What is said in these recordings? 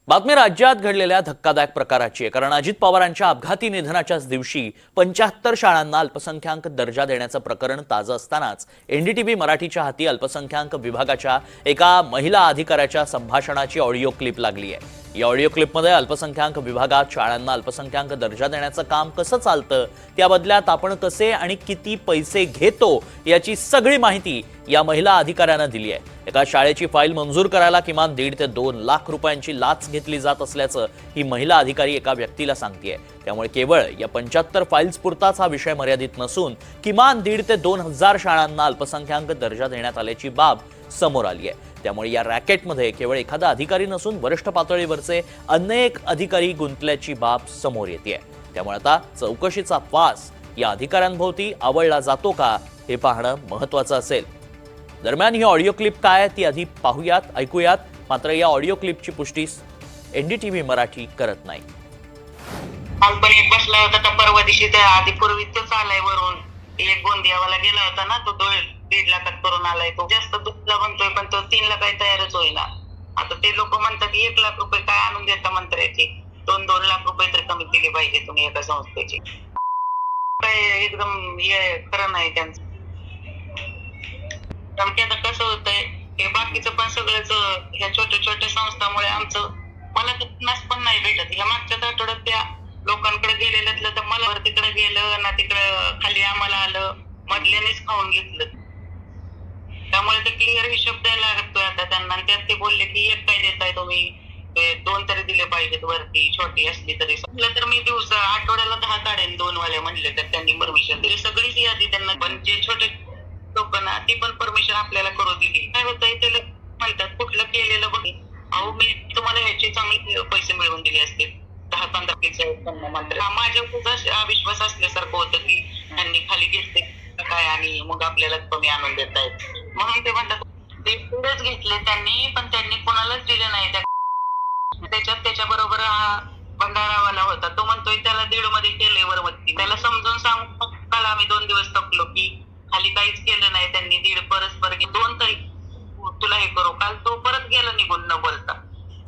बातमी राज्यात घडलेल्या धक्कादायक प्रकाराची आहे, कारण अजित पवारांच्या अपघाती निधनाच्याच दिवशी 75 शाळांना अल्पसंख्याक दर्जा देण्याचं प्रकरण ताजं असतानाच एनडीटीव्ही मराठीच्या हाती अल्पसंख्याक विभागाच्या एका महिला अधिकाऱ्याच्या संभाषणाची ऑडिओ क्लिप लागली आहे। या ऑडिओ क्लिपमध्ये अल्पसंख्याक विभागात शाळांना अल्पसंख्याक दर्जा देण्याचं काम कसं चालतं, त्या बदल्यात आपण कसे आणि किती पैसे घेतो याची सगळी माहिती या महिला अधिकाऱ्यानं दिली आहे। एका शाळेची फाईल मंजूर करायला किमान 1.5 ते 2 लाख रुपयांची लाच घेतली जात असल्याचं ही महिला अधिकारी एका व्यक्तीला सांगतेय। त्यामुळे केवळ या 75 फाईल्स पुरताच हा विषय मर्यादित नसून किमान 1.5 ते 2 हजार शाळांना अल्पसंख्याक दर्जा देण्यात आल्याची बाब समोर आली आहे। त्यामुळे या रॅकेटमध्ये केवळ एखादा अधिकारी नसून वरिष्ठ पातळीवरचे अनेक अधिकारी गुंतल्याची बाब समोर येते। त्यामुळे आता चौकशीचा फास या अधिकाऱ्यांभोवती आवळला जातो का हे पाहणं महत्त्वाचं असेल। दरम्यान ही ऑडिओ क्लिप काय ती आधी पाहूयात, ऐकूयात। मात्र या ऑडिओ क्लिपची पुष्टी एनडीटीव्ही मराठी करत नाही। कंपनीत बसला होता तर परवा दिवशी त्या आधी पूर्वी तोच आलाय वरून एक गोंदियावाला गेला होता ना, तो 1.5 लाखात करून आलाय। तो जास्त दुखला म्हणतोय पण तो 3 लाख तयारच होईना। आता ते लोक म्हणतात 1 लाख रुपये काय आणून देता मंत्र्याचे, 2-2 लाख रुपये तर कमी दिले पाहिजे तुम्ही एका संस्थेचे। काय एकदम हे खरं नाही त्यांचं। आता कसं होतंय हे बाकीचं पण सगळंच ह्या छोट्या छोट्या संस्थामुळे आमचं मला तर नाच पण नाही भेटत। ह्या मागच्याच आठवड्यात त्या लोकांकडे गेलेलं तर मला तिकडे गेलं ना, तिकडं खाली आम्हाला आलं, मधल्यानेच खाऊन घेतलं। त्यामुळे ते क्लिअर हिशोब द्यायला लागतोय आता त्यांना। त्यात ते बोलले की 1 काय देताय तुम्ही, 2 तरी दिले पाहिजेत वरती, छोटी असली तरी। म्हटलं तर मी दिवसा आठवड्याला 10 काढेन 2 वाले म्हणले तर त्यांनी परमिशन दिली। सगळीच यादी त्यांना, पण जे छोटे लोक ना ती पण परमिशन आपल्याला करू दिली। काय होतंय ते म्हणतात कुठलं केलेलं बघ, अहो मी तुम्हाला ह्याचे चांगले पैसे मिळवून दिले असते 10-15 मंत्र। माझ्या विश्वास असल्यासारखं होतं की त्यांनी खाली घेतले काय आणि मग आपल्याला कमी आणून देत आहेत म्हणून ते म्हणतात ते पुढेच घेतले त्यांनी, पण त्यांनी कोणालाच दिले नाही। त्याच्या बरोबर हा भंडारावाला होता, तो म्हणतोय त्याला 1.5 मध्ये केले वरवत्ती। त्याला समजून सांगून काल आम्ही 2 दिवस थकलो की खाली काहीच केलं नाही त्यांनी। 1.5 परस्पर 2 तरी तुला हे करू, काल तो परत गेला निघून न बोलता।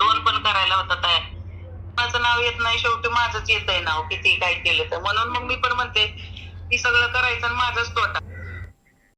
2 पण करायला होता तयार। माझं नाव येत नाही, शेवटी माझंच येत आहे नाव किती काय केलं तर। म्हणून मग मी पण म्हणते की सगळं करायचं आणि माझाच तोटा।